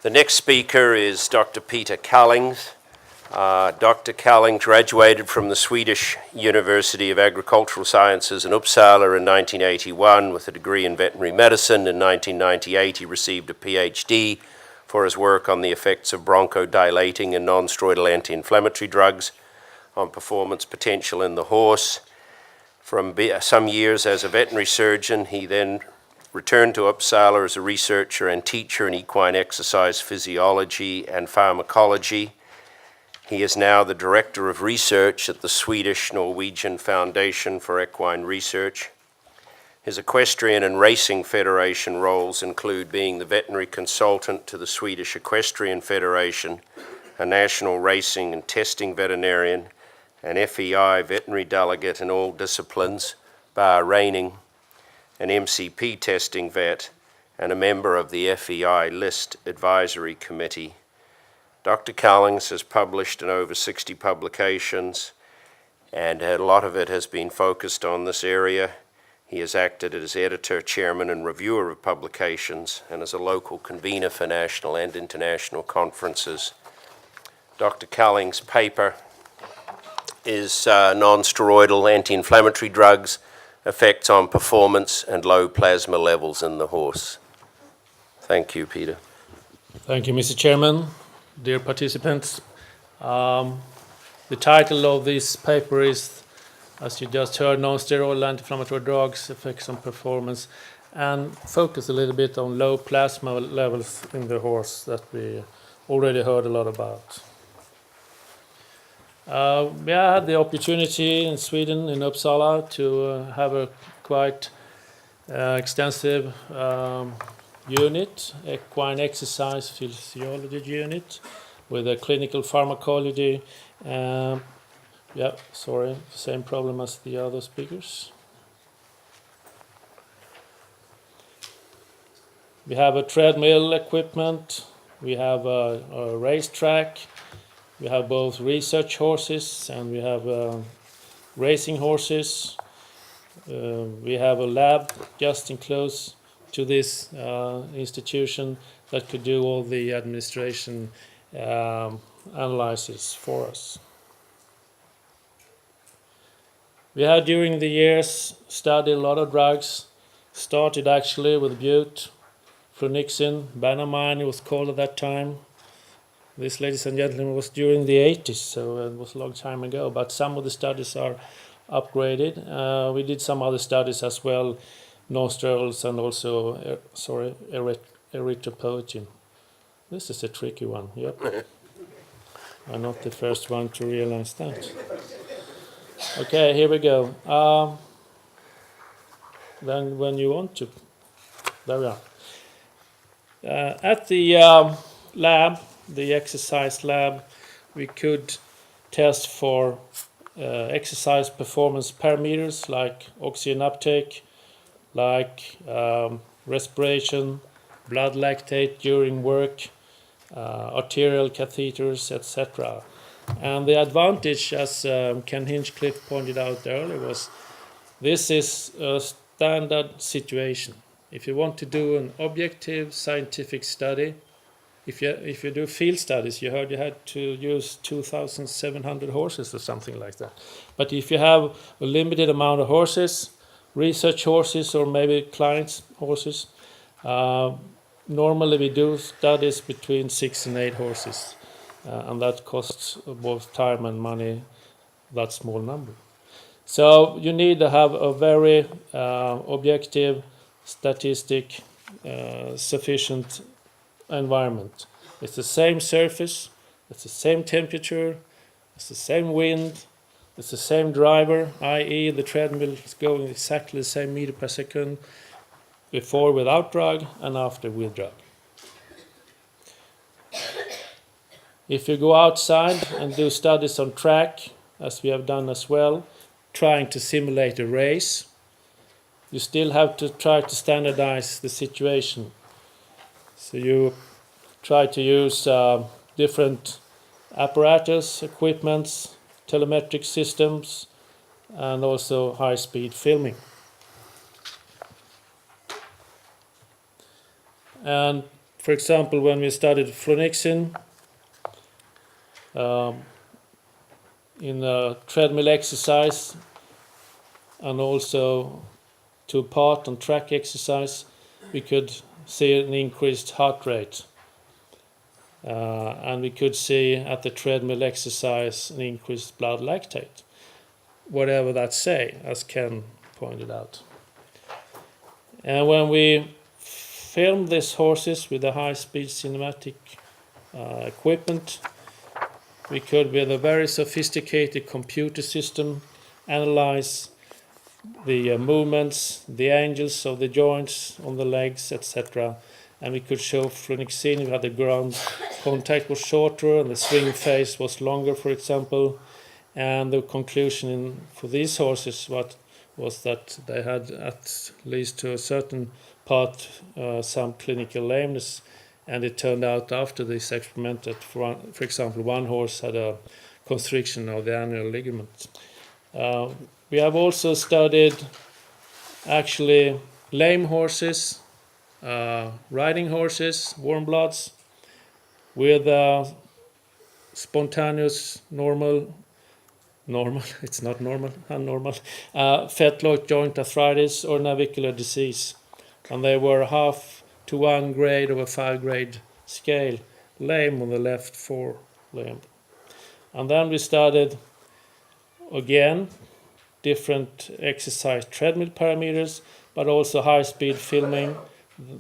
The next speaker is Dr. Peter Kallings. Dr. Kallings graduated from the Swedish University of Agricultural Sciences in Uppsala in 1981 with a degree in veterinary medicine. In 1998, he received a PhD for his work on the effects of bronchodilating and non-steroidal anti-inflammatory drugs on performance potential in the horse. From some years as a veterinary surgeon, he then returned to Uppsala as a researcher and teacher in equine exercise physiology and pharmacology. He is now the Director of Research at the Swedish-Norwegian Foundation for Equine Research. His equestrian and racing federation roles include being the veterinary consultant to the Swedish Equestrian Federation, a national racing and testing veterinarian, an FEI veterinary delegate in all disciplines, bar reining, an MCP testing vet, and a member of the FEI List Advisory Committee. Dr. Kallings has published in over 60 publications, and a lot of it has been focused on this area. He has acted as editor, chairman, and reviewer of publications, and as a local convener for national and international conferences. Dr. Kallings' paper is non-steroidal anti-inflammatory drugs, effects on performance and low plasma levels in the horse. Thank you, Peter. Thank you, Mr. Chairman. Dear participants, the title of this paper is, as you just heard, non-steroidal anti-inflammatory drugs, effects on performance, and focus a little bit on low plasma levels in the horse that we already heard a lot about. We had the opportunity in Sweden, in Uppsala, to have a quite extensive unit, equine exercise physiology unit, with a clinical pharmacology. Same problem as the other speakers. We have a treadmill equipment, we have a racetrack, we have both research horses and we have racing horses. We have a lab just in close to this institution that could do all the administration analysis for us. We had during the years studied a lot of drugs, started actually with bute, flunixin, banamine it was called at that time. This, ladies and gentlemen, was during the 80s, so it was a long time ago, but some of the studies are upgraded. We did some other studies as well, non-steroids and also, erythropoietin. This is a tricky one, yep. I'm not the first one to realize that. Okay, here we go. Then when you want to, there we are. At the lab, the exercise lab, we could test for exercise performance parameters like oxygen uptake, like respiration, blood lactate during work, arterial catheters, etc. And the advantage, as Ken Hinchcliffe pointed out earlier, was this is a standard situation. If you want to do an objective scientific study, if you do field studies, you heard you had to use 2,700 horses or something like that. But if you have a limited amount of horses, research horses or maybe clients' horses, normally we do studies between 6 and 8 horses. And that costs both time and money, that small number. So you need to have a very objective, statistic, sufficient environment. It's the same surface, it's the same temperature, it's the same wind, it's the same driver, i.e. the treadmill is going exactly the same meter per second before without drug and after with drug. If you go outside and do studies on track, as we have done as well, trying to simulate a race, you still have to try to standardize the situation. So you try to use different apparatus, equipments, telemetric systems, and also high-speed filming. And for example, when we studied flunixin in a treadmill exercise and also to part and track exercise, we could see an increased heart rate. And we could see at the treadmill exercise an increased blood lactate, whatever that say, as Ken pointed out. And when we filmed these horses with a high-speed cinematic equipment, we could, with a very sophisticated computer system, analyze the movements, the angles of the joints on the legs, etc. And we could show flunixin that the ground contact was shorter and the swing phase was longer, for example. And the conclusion for these horses was that they had, at least to a certain part, some clinical lameness. And it turned out after this experiment that, for example, one horse had a constriction of the annual ligament. We have also studied actually lame horses, riding horses, warm bloods, with spontaneous it's not normal, abnormal, fetlock joint arthritis or navicular disease. And they were 1/2 to 1 grade of a 5-grade scale, lame on the left forelimb. And then we studied, again, different exercise treadmill parameters, but also high-speed filming,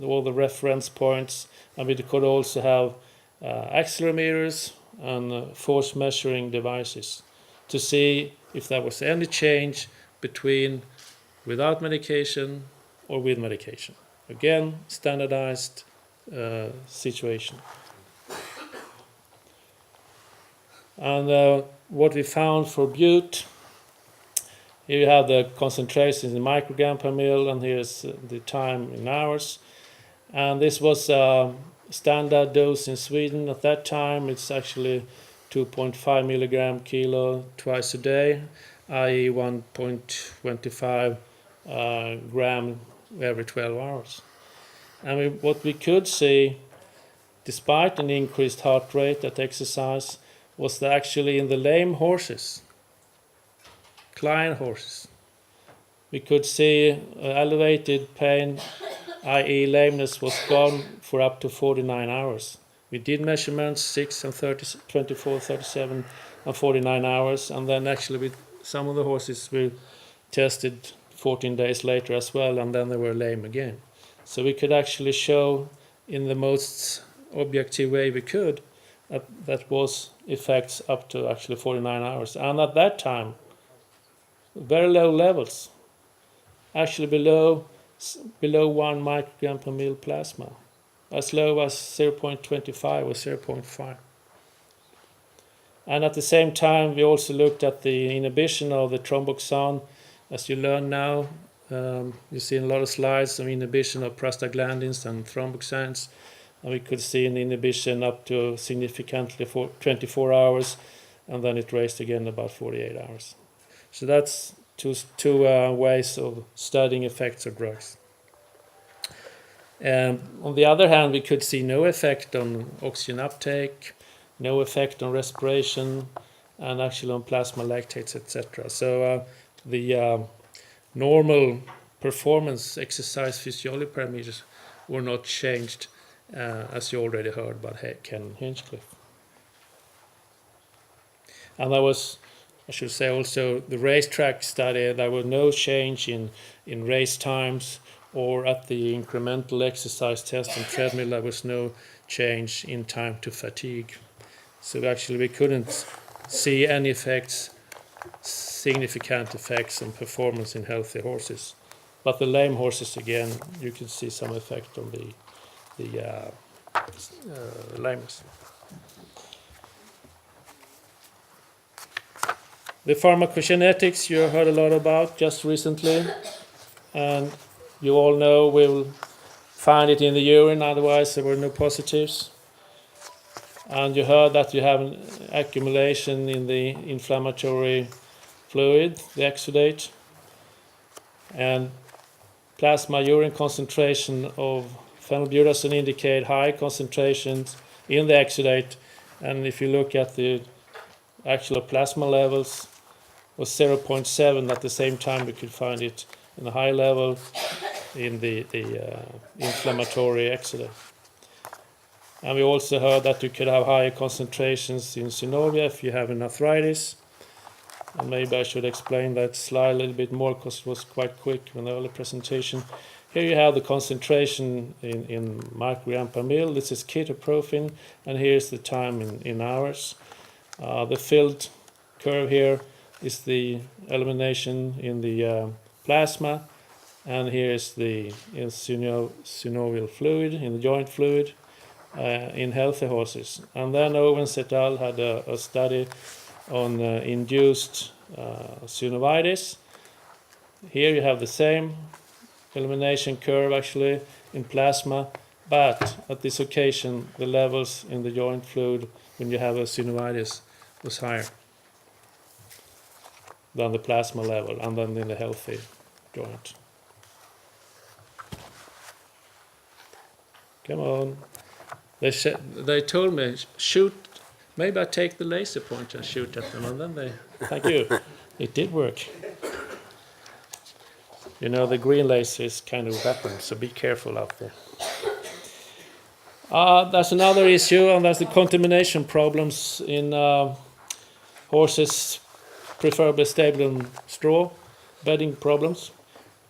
all the reference points, and we could also have accelerometers and force measuring devices to see if there was any change between without medication or with medication. Again, standardized situation. And what we found for bute, here you have the concentrations in microgram per mil, and here's the time in hours. And this was a standard dose in Sweden at that time. It's actually 2.5 milligram kilo twice a day, i.e. 1.25 gram every 12 hours. And what we could see, despite an increased heart rate at exercise, was that actually in the lame horses, Klein horses, we could see elevated pain, i.e. lameness was gone for up to 49 hours. We did measurements 6 and 30, 24, 37 and 49 hours, and then actually with some of the horses we tested 14 days later as well, and then they were lame again. So we could actually show in the most objective way we could that was effects up to actually 49 hours. And at that time, very low levels, actually below 1 microgram per mil plasma, as low as 0.25 or 0.5. And at the same time, we also looked at the inhibition of the thromboxane. As you learn now, you see in a lot of slides some inhibition of prostaglandins and thromboxanes, and we could see an inhibition up to significantly for 24 hours, and then it raised again about 48 hours. So that's two ways of studying effects of drugs. On the other hand, we could see no effect on oxygen uptake, no effect on respiration, and actually on plasma lactates, etc. So the normal performance exercise physiology parameters were not changed, as you already heard by Ken Hinchcliffe. And there was, I should say also, the racetrack study, there was no change in race times or at the incremental exercise test on treadmill, there was no change in time to fatigue. So actually we couldn't see any effects, significant effects on performance in healthy horses. But the lame horses, again, you can see some effect on the lameness. The pharmacogenetics you heard a lot about just recently, and you all know we'll find it in the urine, otherwise there were no positives. And you heard that you have an accumulation in the inflammatory fluid, the exudate, and plasma urine concentration of phenylbutazone indicate high concentrations in the exudate, and if you look at the actual plasma levels, was 0.7. At the same time, we could find it in a high level in the inflammatory exudate. And we also heard that you could have higher concentrations in synovia if you have an arthritis. And maybe I should explain that slide a little bit more because it was quite quick in the early presentation. Here you have the concentration in microgram per mil. This is ketoprofen, and here's the time in hours. The filled curve here is the elimination in the plasma, and here is the synovial fluid, in the joint fluid, in healthy horses. And then Owens et al. Had a study on induced synovitis. Here you have the same elimination curve actually in plasma, but at this occasion the levels in the joint fluid when you have a synovitis was higher than the plasma level and then in the healthy joint. Come on. They told me, shoot, maybe I take the laser pointer and shoot at them, and then they, thank you, it did work. You know, the green laser is kind of a weapon, so be careful out there. That's another issue, and that's the contamination problems in horses, preferably stable in straw, bedding problems.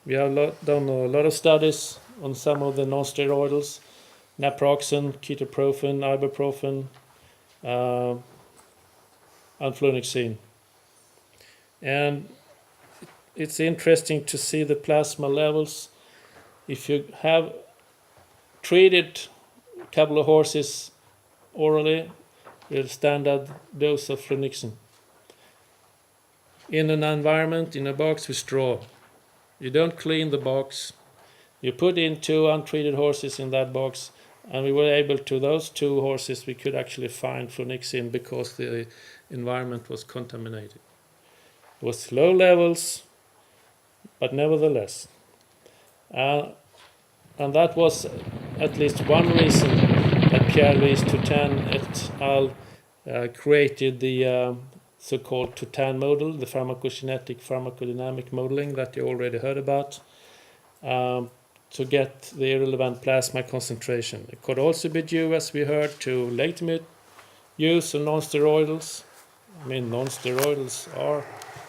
We have done a lot of studies on some of the non-steroidals, naproxen, ketoprofen, ibuprofen, and flunixine. And it's interesting to see the plasma levels. If you have treated a couple of horses orally with a standard dose of flunixin in an environment, in a box with straw, you don't clean the box. You put in 2 untreated horses in that box, and we were able to, those 2 horses, we could actually find flunixin because the environment was contaminated. It was low levels, but nevertheless. And that was at least one reason that Pierre-Louis Toutain et al. Created the so-called Toutain model, the pharmacogenetic pharmacodynamic modeling that you already heard about, to get the irrelevant plasma concentration. It could also be due, as we heard, to legitimate use of non-steroidals. I mean, non-steroidals are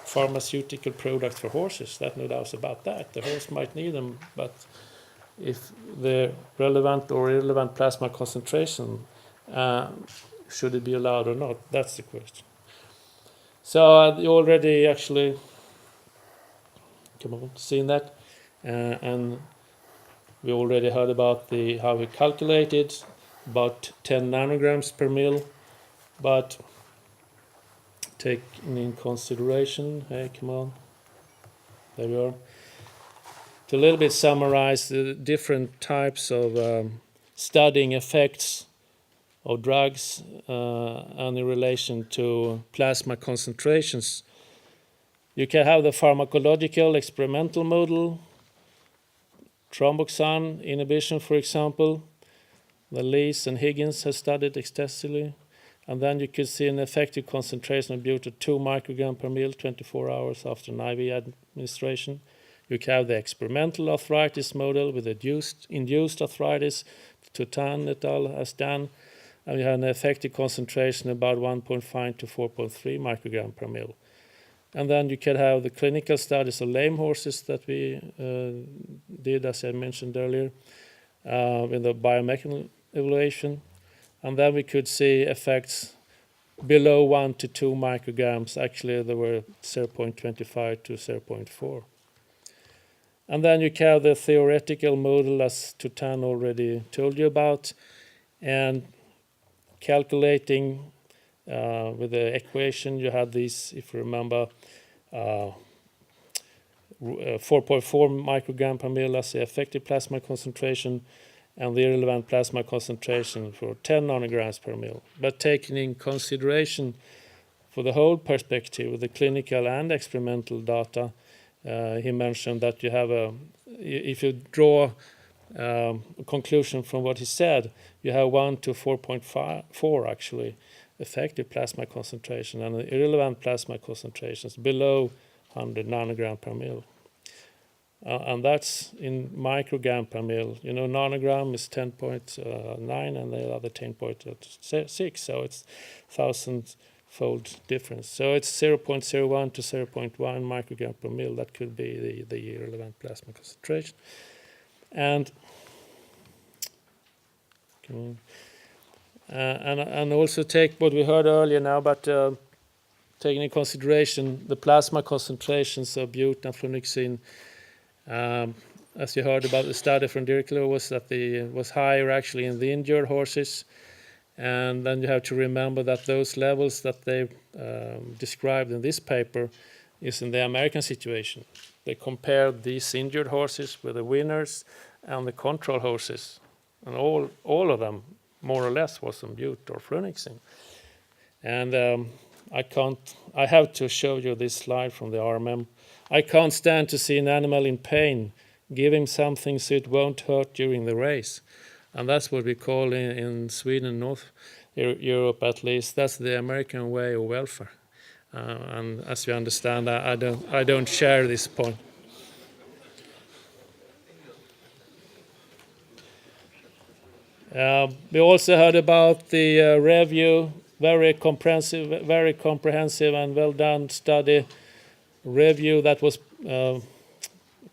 pharmaceutical products for horses. There's no doubt about that. The horse might need them, but if the relevant or irrelevant plasma concentration, should it be allowed or not? That's the question. So you already actually seen that, and we already heard about how we calculated about 10 nanograms per mil, but taking in consideration, hey, come on, there we are, to a little bit summarize the different types of studying effects of drugs and in relation to plasma concentrations. You can have the pharmacological experimental model, thromboxane inhibition, for example. The Lees and Higgins have studied extensively. And then you could see an effective concentration of butyl 2 microgram per mil 24 hours after an IV administration. You can have the experimental arthritis model with induced arthritis, Toutain et al. Has done. And you have an effective concentration about 1.5 to 4.3 microgram per mil. And then you can have the clinical studies of lame horses that we did, as I mentioned earlier, with the biomechanical evaluation. And then we could see effects below 1 to 2 micrograms. Actually, there were 0.25 to 0.4. And then you can have the theoretical model, as Toutain already told you about, and calculating with the equation, you had these, if you remember, 4.4 microgram per mil as the effective plasma concentration, and the irrelevant plasma concentration for 10 nanograms per mil. But taking in consideration for the whole perspective of the clinical and experimental data, he mentioned that you have if you draw conclusion from what he said. You have 1 to 4.4 actually effective plasma concentration, and the irrelevant plasma concentrations below 100 nanogram per mil. And that's in microgram per mil. You know, nanogram is 10.9 and the other 10.6, so it's 1,000-fold difference. So it's 0.01 to 0.1 microgram per mil. That could be the irrelevant plasma concentration. And also take what we heard earlier now, but taking into consideration the plasma concentrations of bute and flunixin. As you heard about the study from Dirkler, was that was higher actually in the injured horses, and then you have to remember that those levels that they described in this paper is in the American situation. They compared these injured horses with the winners and the control horses, and all of them more or less was on bute or flunixin. And I have to show you this slide from the RMM. I can't stand to see an animal in pain. Give him something so it won't hurt during the race. And that's what we call in Sweden, North Europe at least, that's the American way of welfare. And as you understand, I don't share this point. We also heard about the review, very comprehensive and well done study review that was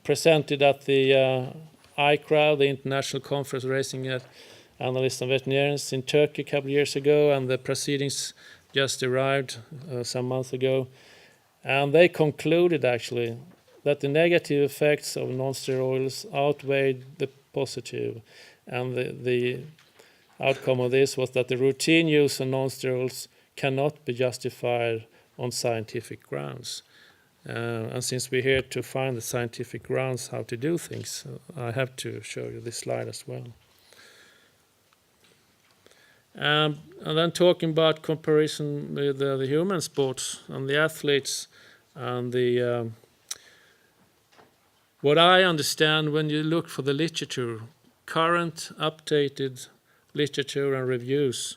presented at the ICRA, the International Conference Racing Analysts and Veterinarians in Turkey a couple of years ago, and the proceedings just arrived some months ago. And they concluded actually that the negative effects of non-steroids outweighed the positive. And the outcome of this was that the routine use of non-steroids cannot be justified on scientific grounds. And since we're here to find the scientific grounds how to do things, I have to show you this slide as well. And then talking about comparison with the human sports and the athletes and the what I understand when you look for the literature, current updated literature and reviews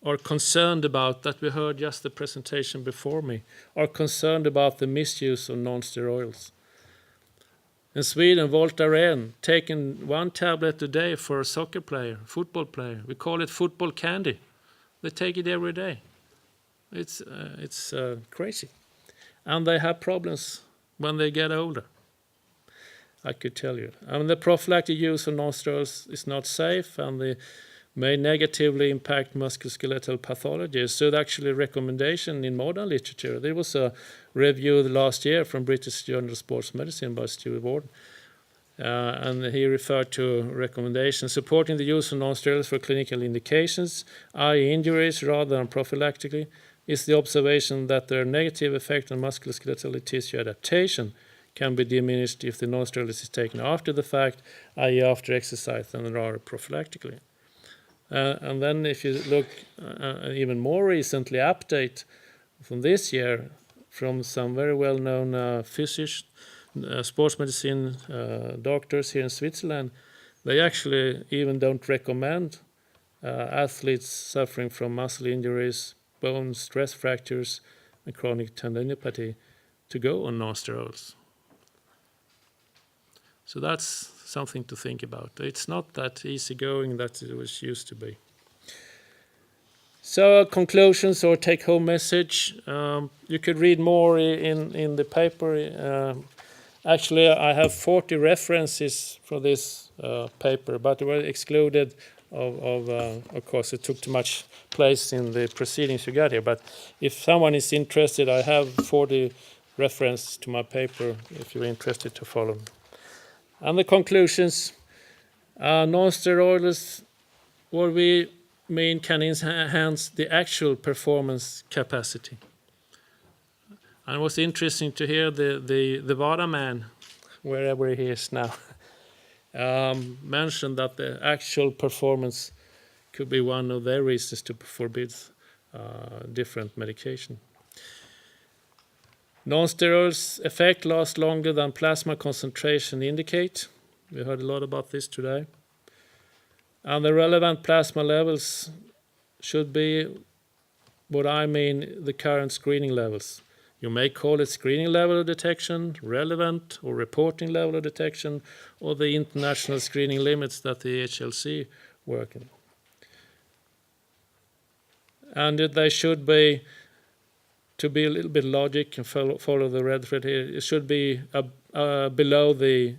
are concerned about, that we heard just the presentation before me, are concerned about the misuse of non-steroids. In Sweden, Voltaren, taking 1 tablet a day for a soccer player, football player. We call it football candy. They take it every day. It's crazy. And they have problems when they get older, I could tell you. I mean, the prophylactic use of non-steroids is not safe, and they may negatively impact musculoskeletal pathology. So it's actually a recommendation in modern literature. There was a review last year from British Journal of Sports Medicine by Stuart Warden, and he referred to recommendations supporting the use of non-steroids for clinical indications, i.e. injuries rather than prophylactically, is the observation that their negative effect on musculoskeletal tissue adaptation can be diminished if the non-steroid is taken after the fact, i.e. after exercise, than rather prophylactically. And then if you look even more recently, update from this year from some very well-known physicians, sports medicine doctors here in Switzerland, they actually even don't recommend athletes suffering from muscle injuries, bone stress fractures, and chronic tendinopathy to go on non-steroids. So that's something to think about. It's not that easygoing that it was used to be. So conclusions or take-home message. You could read more in the paper. Actually, I have 40 references for this paper, but they were excluded of course, it took too much place in the proceedings you got here. But if someone is interested, I have 40 references to my paper if you're interested to follow. And the conclusions, non-steroids, what we mean, can enhance the actual performance capacity. And it was interesting to hear the VADA man, wherever he is now, mentioned that the actual performance could be one of their reasons to forbid different medication. Non-steroids effect lasts longer than plasma concentration indicate. We heard a lot about this today. And the relevant plasma levels should be what I mean the current screening levels. You may call it screening level of detection, relevant or reporting level of detection, or the international screening limits that the HLC work in. And they should be, to be a little bit logic and follow the red thread here, it should be below the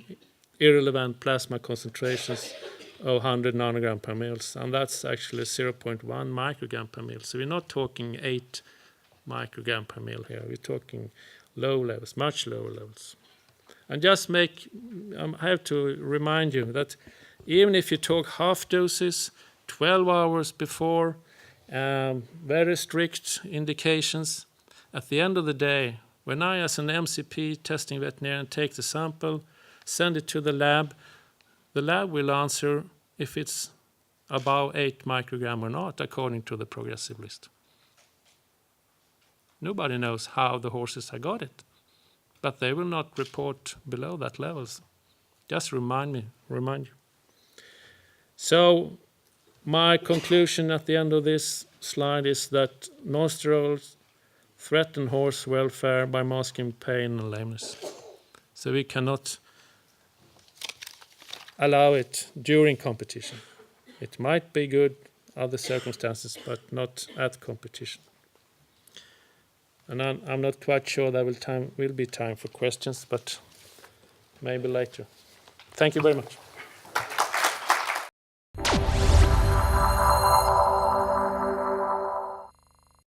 irrelevant plasma concentrations of 100 nanogram per mils, and that's actually 0.1 microgram per mil. So we're not talking 8 microgram per mil here. We're talking low levels, much lower levels. And just I have to remind you that even if you talk half doses, 12 hours before, very strict indications, at the end of the day, when I as an MCP testing veterinarian take the sample, send it to the lab will answer if it's above 8 microgram or not according to the progressive list. Nobody knows how the horses have got it, but they will not report below that levels. Just remind you. So my conclusion at the end of this slide is that non-steroids threaten horse welfare by masking pain and lameness. So we cannot allow it during competition. It might be good other circumstances, but not at competition. And I'm not quite sure there will be time for questions, but maybe later. Thank you very much.